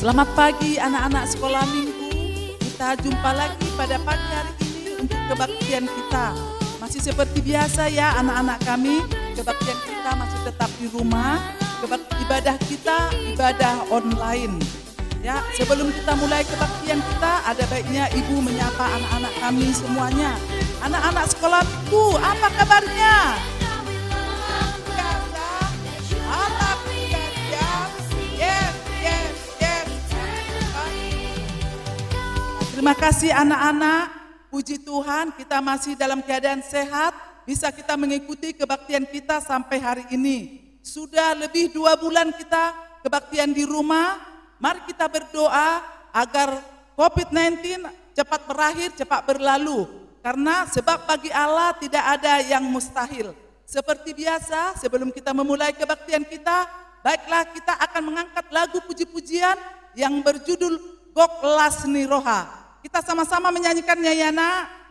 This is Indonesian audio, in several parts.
Selamat pagi anak-anak sekolah minggu. Kita jumpa lagi pada pagi hari ini untuk kebaktian kita. Masih seperti biasa ya anak-anak kami, kebaktian kita masih tetap di rumah. Ibadah kita ibadah online. Ya, sebelum kita mulai kebaktian kita, ada baiknya ibu menyapa anak-anak kami semuanya. Anak-anak sekolah minggu, apa kabarnya? Terima kasih anak-anak, puji Tuhan kita masih dalam keadaan sehat, bisa kita mengikuti kebaktian kita sampai hari ini. Sudah lebih 2 bulan kita kebaktian di rumah, mari kita berdoa agar COVID-19 cepat berakhir, cepat berlalu. Karena sebab bagi Allah tidak ada yang mustahil. Seperti biasa, sebelum kita memulai kebaktian kita, baiklah kita akan mengangkat lagu puji-pujian yang berjudul Gok Lasni Roha. Kita sama-sama menyanyikannya ya nak.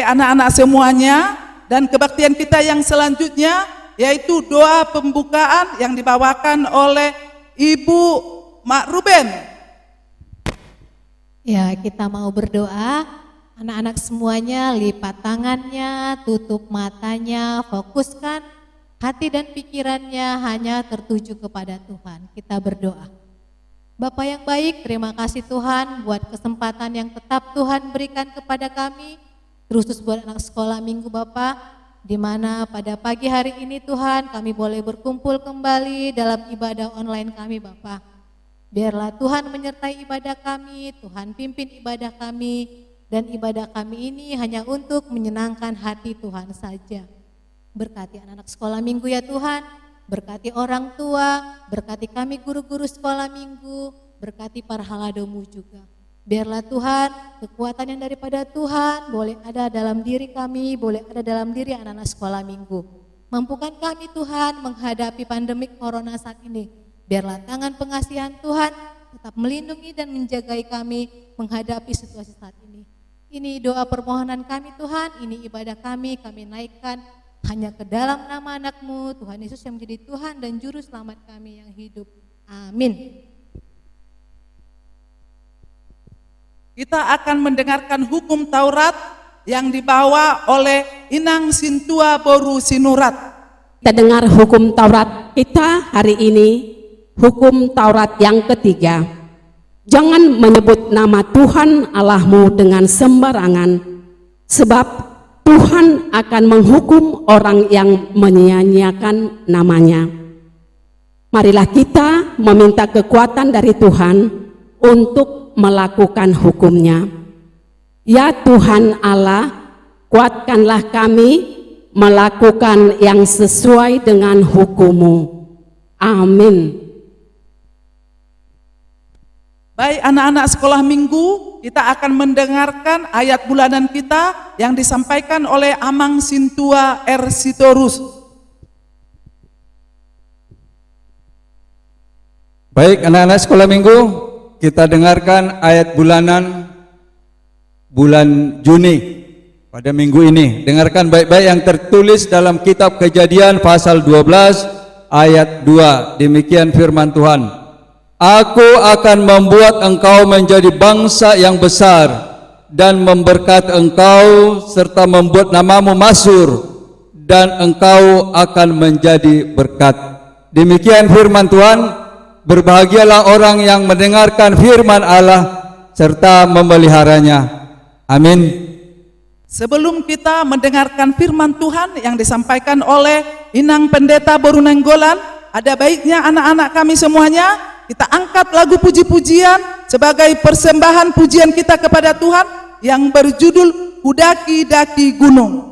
Anak-anak semuanya, dan kebaktian kita yang selanjutnya yaitu doa pembukaan yang dibawakan oleh Ibu Mak Ruben. Ya, kita mau berdoa. Anak-anak semuanya lipat tangannya, tutup matanya, fokuskan hati dan pikirannya hanya tertuju kepada Tuhan. Kita berdoa. Bapa yang baik, terima kasih Tuhan buat kesempatan yang tetap Tuhan berikan kepada kami. Terus buat anak sekolah minggu Bapak, di mana pada pagi hari ini Tuhan kami boleh berkumpul kembali dalam ibadah online kami Bapak. Biarlah Tuhan menyertai ibadah kami, Tuhan pimpin ibadah kami, dan ibadah kami ini hanya untuk menyenangkan hati Tuhan saja. Berkati anak-anak sekolah minggu ya Tuhan, berkati orang tua, berkati kami guru-guru sekolah minggu, berkati para haladomu juga. Biarlah Tuhan, kekuatan yang daripada Tuhan boleh ada dalam diri kami, boleh ada dalam diri anak-anak sekolah minggu. Mampukan kami Tuhan menghadapi pandemi corona saat ini. Biarlah tangan pengasihan Tuhan tetap melindungi dan menjagai kami menghadapi situasi saat ini. Ini doa permohonan kami Tuhan, ini ibadah kami naikkan hanya ke dalam nama anak-Mu, Tuhan Yesus yang menjadi Tuhan dan Juru Selamat kami yang hidup. Amin. Kita akan mendengarkan hukum Taurat yang dibawa oleh Inang Sintua Boru Sinurat. Kita dengar hukum Taurat kita hari ini, hukum Taurat yang ketiga. Jangan menyebut nama Tuhan Allahmu dengan sembarangan, sebab Tuhan akan menghukum orang yang menyia-nyiakan namanya. Marilah kita meminta kekuatan dari Tuhan untuk melakukan hukumnya. Ya Tuhan Allah, kuatkanlah kami melakukan yang sesuai dengan hukum-Mu. Amin. Baik anak-anak sekolah minggu, kita akan mendengarkan ayat bulanan kita yang disampaikan oleh Amang Sintua R. Sitorus. Baik anak-anak sekolah minggu, kita dengarkan ayat bulanan bulan Juni pada minggu ini. Dengarkan baik-baik yang tertulis dalam kitab Kejadian pasal 12 ayat 2. Demikian firman Tuhan. Aku akan membuat engkau menjadi bangsa yang besar dan memberkati engkau serta membuat namamu masyhur dan engkau akan menjadi berkat. Demikian firman Tuhan. Berbahagialah orang yang mendengarkan firman Allah serta memeliharanya. Amin. Sebelum kita mendengarkan firman Tuhan yang disampaikan oleh Inang Pendeta Borunenggolan, ada baiknya anak-anak kami semuanya kita angkat lagu puji-pujian sebagai persembahan pujian kita kepada Tuhan yang berjudul Kudaki-daki Gunung.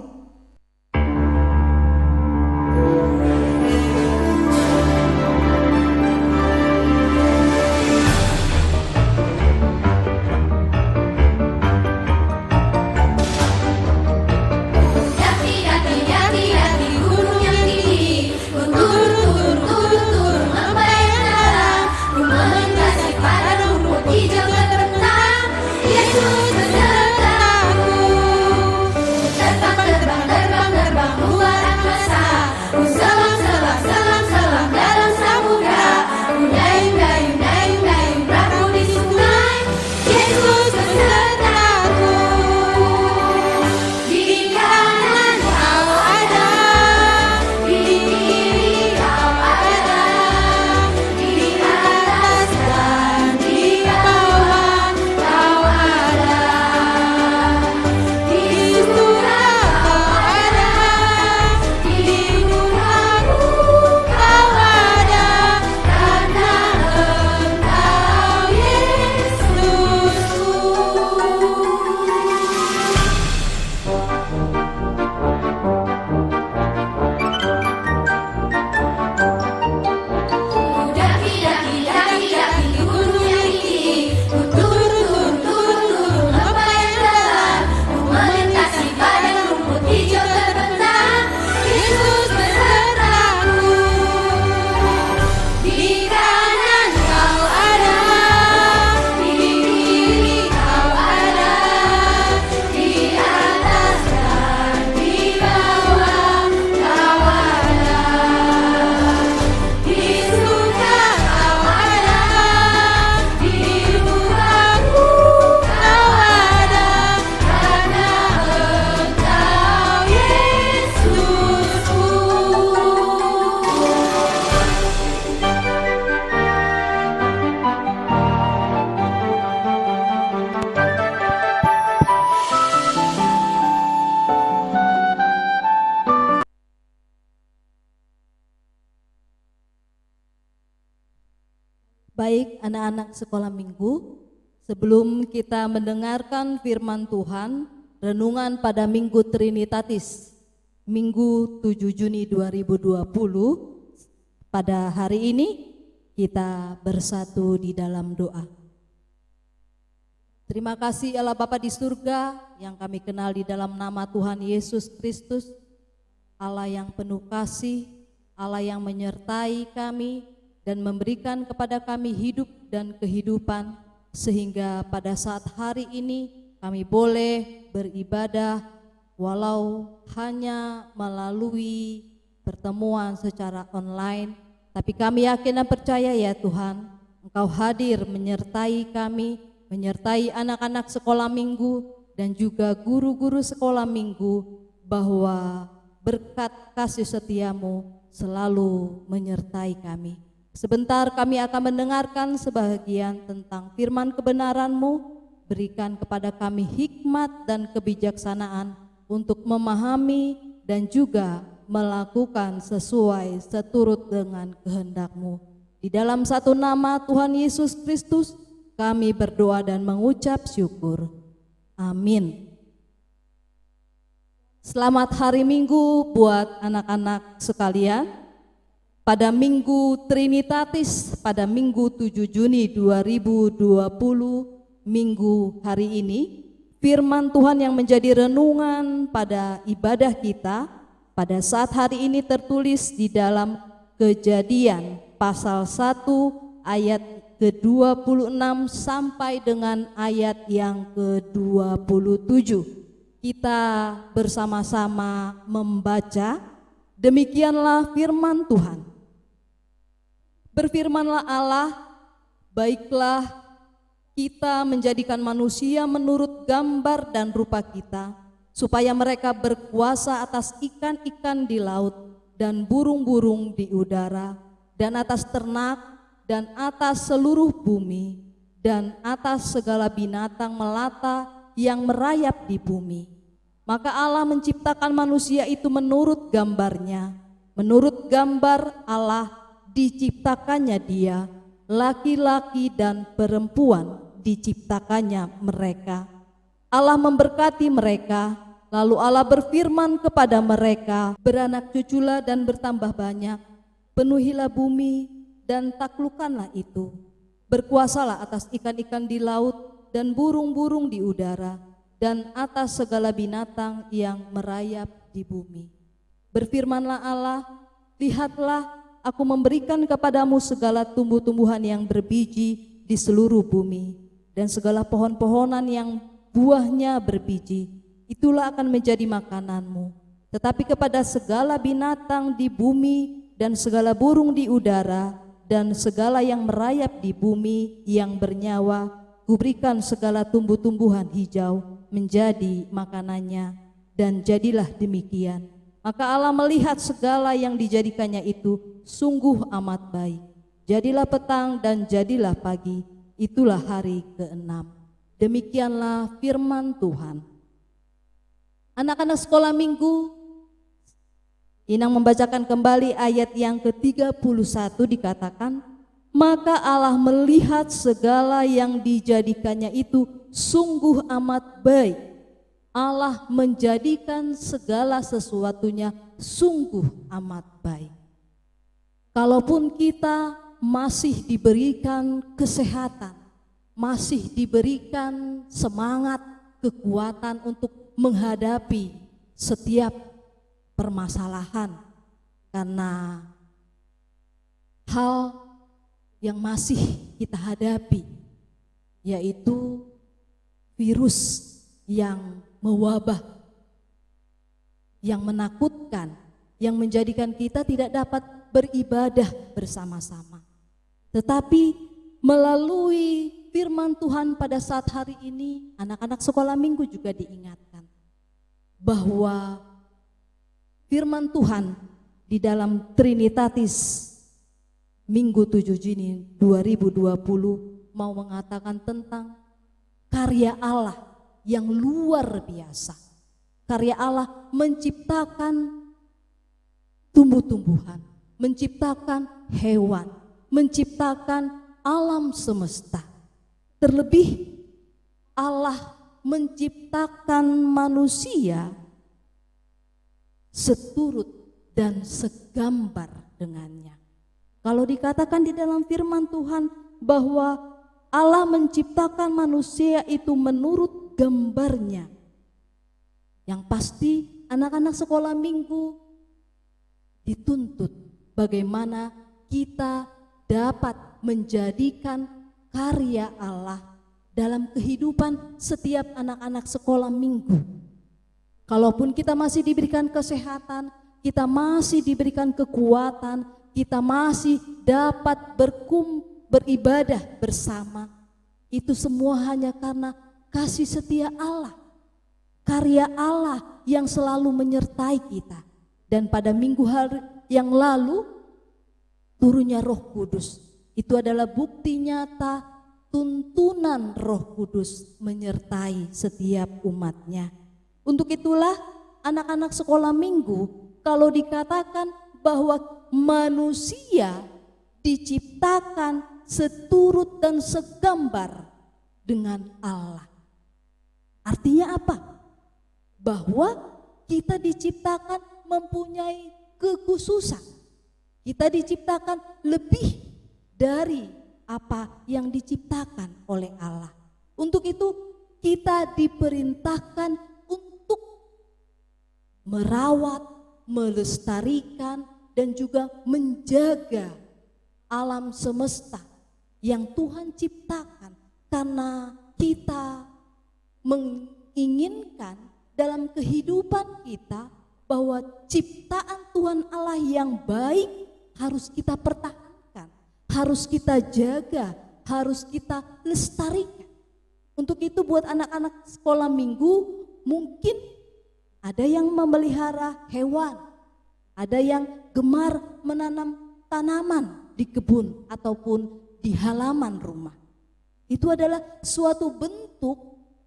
Baik anak-anak sekolah minggu, sebelum kita mendengarkan firman Tuhan, renungan pada Minggu Trinitatis, Minggu 7 Juni 2020, pada hari ini kita bersatu di dalam doa. Terima kasih Allah Bapa di surga yang kami kenal di dalam nama Tuhan Yesus Kristus, Allah yang penuh kasih, Allah yang menyertai kami, dan memberikan kepada kami hidup dan kehidupan, sehingga pada saat hari ini kami boleh beribadah walau hanya melalui pertemuan secara online, tapi kami yakin dan percaya ya Tuhan, Engkau hadir menyertai kami, menyertai anak-anak sekolah minggu dan juga guru-guru sekolah minggu, bahwa berkat kasih setiamu selalu menyertai kami. Sebentar kami akan mendengarkan sebagian tentang firman kebenaran-Mu. Berikan kepada kami hikmat dan kebijaksanaan untuk memahami dan juga melakukan sesuai seturut dengan kehendak-Mu. Di dalam satu nama Tuhan Yesus Kristus kami berdoa dan mengucap syukur. Amin. Selamat hari Minggu buat anak-anak sekalian. Pada Minggu Trinitatis, pada Minggu 7 Juni 2020, Minggu hari ini, firman Tuhan yang menjadi renungan pada ibadah kita, pada saat hari ini tertulis di dalam Kejadian pasal 1 ayat ke-26 sampai dengan ayat yang ke-27. Kita bersama-sama membaca. Demikianlah firman Tuhan. Berfirmanlah Allah, baiklah kita menjadikan manusia menurut gambar dan rupa kita, supaya mereka berkuasa atas ikan-ikan di laut dan burung-burung di udara, dan atas ternak, dan atas seluruh bumi, dan atas segala binatang melata yang merayap di bumi. Maka Allah menciptakan manusia itu menurut gambarnya. Menurut gambar Allah diciptakannya dia, laki-laki dan perempuan diciptakannya mereka. Allah memberkati mereka, lalu Allah berfirman kepada mereka, beranak cuculah dan bertambah banyak, penuhilah bumi dan taklukkanlah itu. Berkuasalah atas ikan-ikan di laut dan burung-burung di udara, dan atas segala binatang yang merayap di bumi. Berfirmanlah Allah, lihatlah, aku memberikan kepadamu segala tumbuh-tumbuhan yang berbiji di seluruh bumi, dan segala pohon-pohonan yang buahnya berbiji, itulah akan menjadi makananmu. Tetapi kepada segala binatang di bumi dan segala burung di udara dan segala yang merayap di bumi yang bernyawa, kuberikan segala tumbuh-tumbuhan hijau menjadi makanannya, dan jadilah demikian. Maka Allah melihat segala yang dijadikannya itu sungguh amat baik. Jadilah petang dan jadilah pagi, itulah hari ke-6. Demikianlah firman Tuhan. Anak-anak sekolah minggu, Inang membacakan kembali ayat yang ke-31, dikatakan, maka Allah melihat segala yang dijadikannya itu sungguh amat baik. Allah menjadikan segala sesuatunya sungguh amat baik. Kalaupun kita masih diberikan kesehatan, masih diberikan semangat, kekuatan untuk menghadapi setiap permasalahan, karena hal yang masih kita hadapi, yaitu virus yang mewabah, yang menakutkan, yang menjadikan kita tidak dapat beribadah bersama-sama. Tetapi melalui firman Tuhan pada saat hari ini, anak-anak sekolah minggu juga diingatkan bahwa firman Tuhan di dalam Trinitatis Minggu 7 Juni 2020 mau mengatakan tentang karya Allah yang luar biasa. Karya Allah menciptakan tumbuh-tumbuhan, menciptakan hewan, menciptakan alam semesta. Terlebih Allah menciptakan manusia seturut dan segambar dengannya. Kalau dikatakan di dalam firman Tuhan bahwa Allah menciptakan manusia itu menurut gambarnya, yang pasti anak-anak sekolah minggu dituntut bagaimana kita dapat menjadikan karya Allah dalam kehidupan setiap anak-anak sekolah minggu. Kalaupun kita masih diberikan kesehatan, kita masih diberikan kekuatan, kita masih dapat beribadah bersama, itu semua hanya karena kasih setia Allah, karya Allah yang selalu menyertai kita. Dan pada minggu hari yang lalu, turunnya Roh Kudus, itu adalah bukti nyata tuntunan Roh Kudus menyertai setiap umatnya. Untuk itulah anak-anak sekolah minggu, kalau dikatakan bahwa manusia diciptakan seturut dan segambar dengan Allah, artinya apa? Bahwa kita diciptakan mempunyai kekhususan. Kita diciptakan lebih dari apa yang diciptakan oleh Allah. Untuk itu kita diperintahkan untuk merawat, melestarikan, dan juga menjaga alam semesta yang Tuhan ciptakan karena kita menginginkan dalam kehidupan kita bahwa ciptaan Tuhan Allah yang baik harus kita pertahankan, harus kita jaga, harus kita lestarikan. Untuk itu buat anak-anak sekolah minggu mungkin ada yang memelihara hewan, ada yang gemar menanam tanaman di kebun ataupun di halaman rumah. Itu adalah suatu bentuk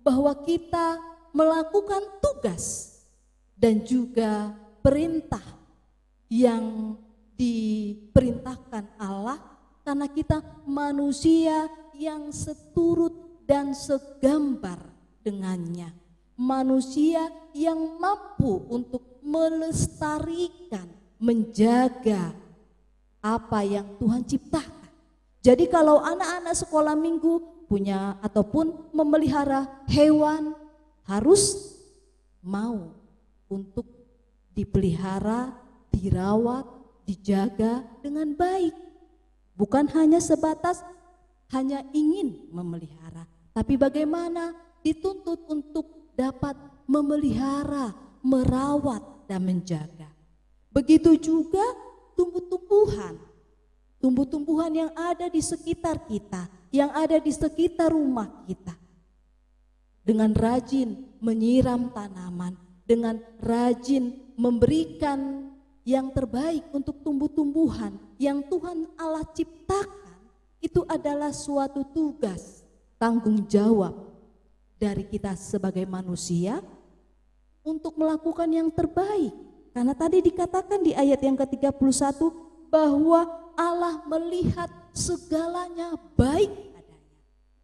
bahwa kita melakukan tugas dan juga perintah yang diperintahkan Allah karena kita manusia yang seturut dan segambar dengannya. Manusia yang mampu untuk melestarikan, menjaga apa yang Tuhan ciptakan. Jadi kalau anak-anak sekolah minggu punya ataupun memelihara hewan, harus mau untuk dipelihara, dirawat, dijaga dengan baik. Bukan hanya sebatas hanya ingin memelihara, tapi bagaimana dituntut untuk dapat memelihara, merawat, dan menjaga. Begitu juga tumbuh-tumbuhan yang ada di sekitar kita, yang ada di sekitar rumah kita. Dengan rajin menyiram tanaman, dengan rajin memberikan yang terbaik untuk tumbuh-tumbuhan yang Tuhan Allah ciptakan, itu adalah suatu tugas, tanggung jawab dari kita sebagai manusia untuk melakukan yang terbaik. Karena tadi dikatakan di ayat yang ke-31 bahwa Allah melihat segalanya baik adanya.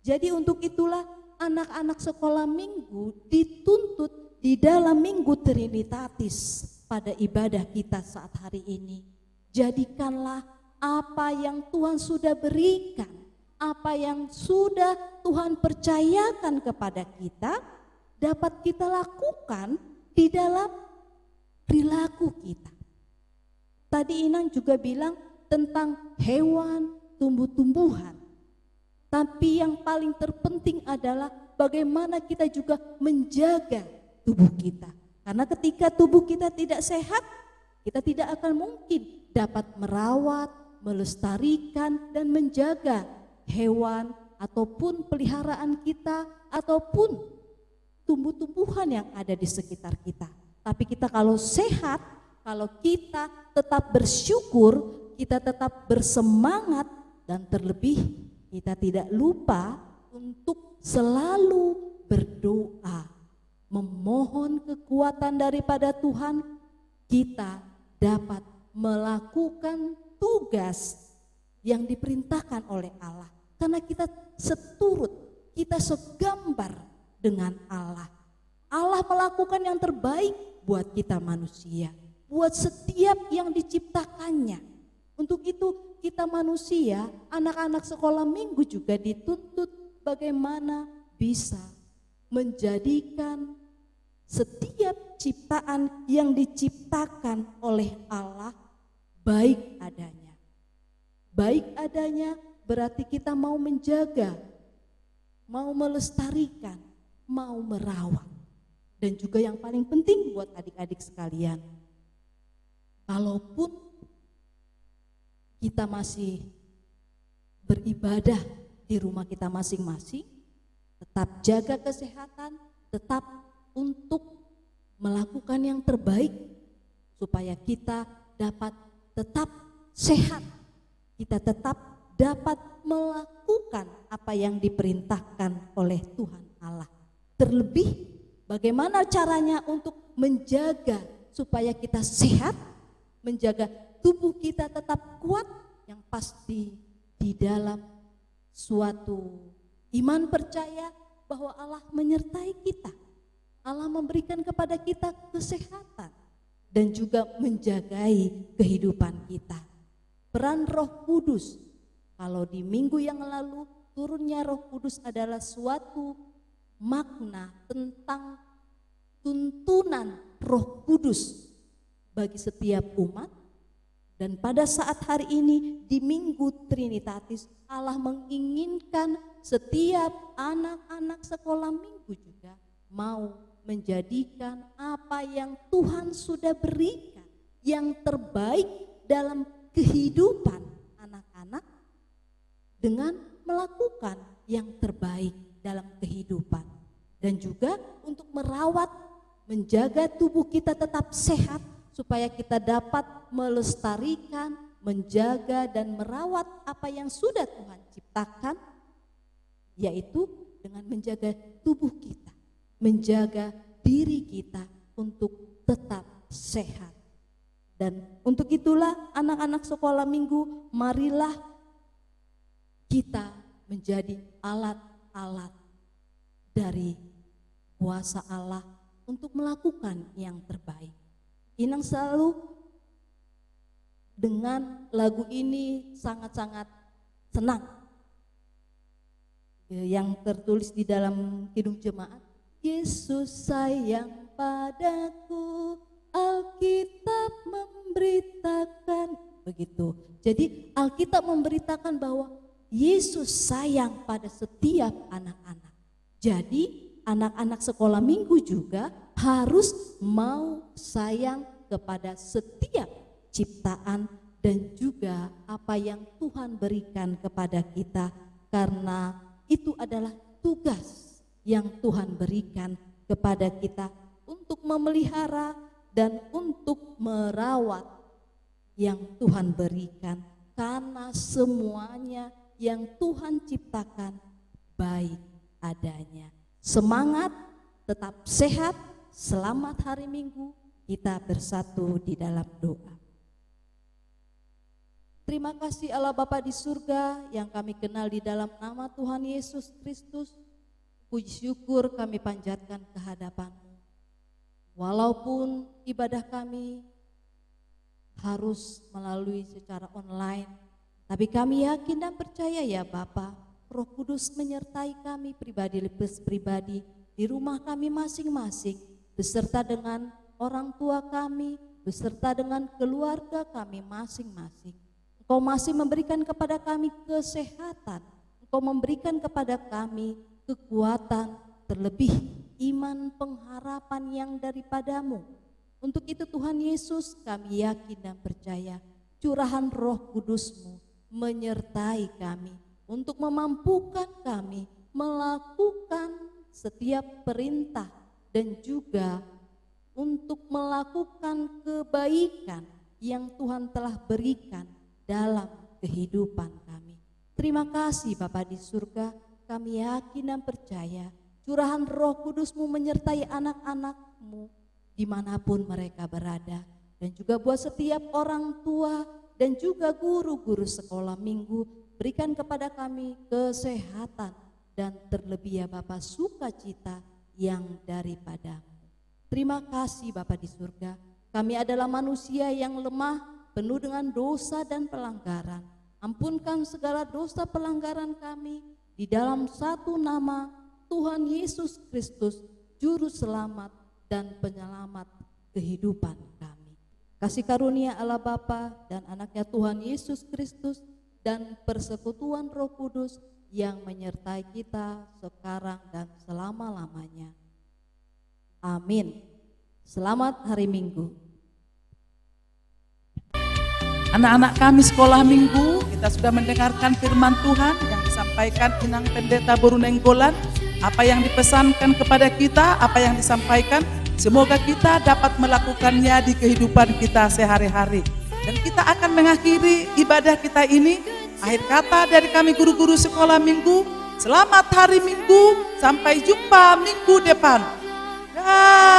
Jadi untuk itulah anak-anak sekolah minggu dituntut di dalam Minggu Trinitatis pada ibadah kita saat hari ini. Jadikanlah apa yang Tuhan sudah berikan, apa yang sudah Tuhan percayakan kepada kita, dapat kita lakukan di dalam perilaku kita. Tadi Inang juga bilang tentang hewan, tumbuh-tumbuhan. Tapi yang paling terpenting adalah bagaimana kita juga menjaga tubuh kita. Karena ketika tubuh kita tidak sehat, kita tidak akan mungkin dapat merawat, melestarikan, dan menjaga hewan ataupun peliharaan kita ataupun tumbuh-tumbuhan yang ada di sekitar kita. Tapi kita kalau sehat, kalau kita tetap bersyukur, kita tetap bersemangat, dan terlebih kita tidak lupa untuk selalu berdoa, memohon kekuatan daripada Tuhan, kita dapat melakukan tugas yang diperintahkan oleh Allah. Karena kita seturut, kita segambar dengan Allah. Allah melakukan yang terbaik buat kita manusia, buat setiap yang diciptakannya. Untuk itu kita manusia, anak-anak sekolah minggu juga dituntut bagaimana bisa menjadikan setiap ciptaan yang diciptakan oleh Allah baik adanya. Baik adanya berarti kita mau menjaga, mau melestarikan, mau merawat. Dan juga yang paling penting buat adik-adik sekalian, kalaupun kita masih beribadah di rumah kita masing-masing, tetap jaga kesehatan, tetap untuk melakukan yang terbaik supaya kita dapat tetap sehat, kita tetap dapat melakukan apa yang diperintahkan oleh Tuhan Allah. Terlebih bagaimana caranya untuk menjaga supaya kita sehat, menjaga tubuh kita tetap kuat, yang pasti di dalam suatu iman percaya bahwa Allah menyertai kita. Allah memberikan kepada kita kesehatan dan juga menjagai kehidupan kita. Peran Roh Kudus, kalau di minggu yang lalu turunnya Roh Kudus adalah suatu makna tentang tuntunan Roh Kudus bagi setiap umat. Dan pada saat hari ini di Minggu Trinitatis, Allah menginginkan setiap anak-anak sekolah minggu juga mau menjadikan apa yang Tuhan sudah berikan yang terbaik dalam kehidupan anak-anak dengan melakukan yang terbaik dalam kehidupan, dan juga untuk merawat, menjaga tubuh kita tetap sehat supaya kita dapat melestarikan, menjaga dan merawat apa yang sudah Tuhan ciptakan, yaitu dengan menjaga tubuh kita, menjaga diri kita untuk tetap sehat. Dan untuk itulah anak-anak sekolah minggu, marilah kita menjadi alat-alat dari kuasa Allah untuk melakukan yang terbaik. Inang selalu dengan lagu ini sangat-sangat senang, yang tertulis di dalam Kidung Jemaat, Yesus sayang padaku, Alkitab memberitakan, begitu. Jadi Alkitab memberitakan bahwa Yesus sayang pada setiap anak-anak. Jadi anak-anak sekolah minggu juga harus mau sayang kepada setiap ciptaan dan juga apa yang Tuhan berikan kepada kita, karena itu adalah tugas yang Tuhan berikan kepada kita untuk memelihara dan untuk merawat yang Tuhan berikan, karena semuanya yang Tuhan ciptakan baik adanya. Semangat, tetap sehat, selamat hari Minggu, kita bersatu di dalam doa. Terima kasih Allah Bapa di surga yang kami kenal di dalam nama Tuhan Yesus Kristus. Puji syukur kami panjatkan kehadapan-Mu. Walaupun ibadah kami harus melalui secara online, tapi kami yakin dan percaya ya Bapa, Roh Kudus menyertai kami pribadi lepas pribadi di rumah kami masing-masing, beserta dengan orang tua kami, beserta dengan keluarga kami masing-masing. Engkau masih memberikan kepada kami kesehatan, Engkau memberikan kepada kami kekuatan, terlebih iman pengharapan yang daripadamu. Untuk itu Tuhan Yesus, kami yakin dan percaya curahan Roh Kudus-Mu menyertai kami untuk memampukan kami melakukan setiap perintah dan juga untuk melakukan kebaikan yang Tuhan telah berikan dalam kehidupan kami. Terima kasih Bapa di surga, kami yakin dan percaya curahan Roh Kudus-Mu menyertai anak-anak-Mu dimanapun mereka berada, dan juga buat setiap orang tua dan juga guru-guru sekolah minggu, berikan kepada kami kesehatan dan terlebih ya Bapa sukacita yang daripada-Mu. Terima kasih Bapa di surga, kami adalah manusia yang lemah, penuh dengan dosa dan pelanggaran. Ampunkan segala dosa pelanggaran kami di dalam satu nama Tuhan Yesus Kristus, Juru Selamat dan Penyelamat kehidupan kami. Kasih karunia Allah Bapa dan anaknya Tuhan Yesus Kristus dan persekutuan Roh Kudus yang menyertai kita sekarang dan selama-lamanya. Amin. Selamat hari Minggu. Anak-anak kami sekolah minggu, kita sudah mendengarkan firman Tuhan yang disampaikan Inang Pendeta Borunenggolan. Apa yang dipesankan kepada kita, apa yang disampaikan, semoga kita dapat melakukannya di kehidupan kita sehari-hari. Dan kita akan mengakhiri ibadah kita ini. Akhir kata dari kami guru-guru sekolah minggu, selamat hari Minggu, sampai jumpa minggu depan. Dah.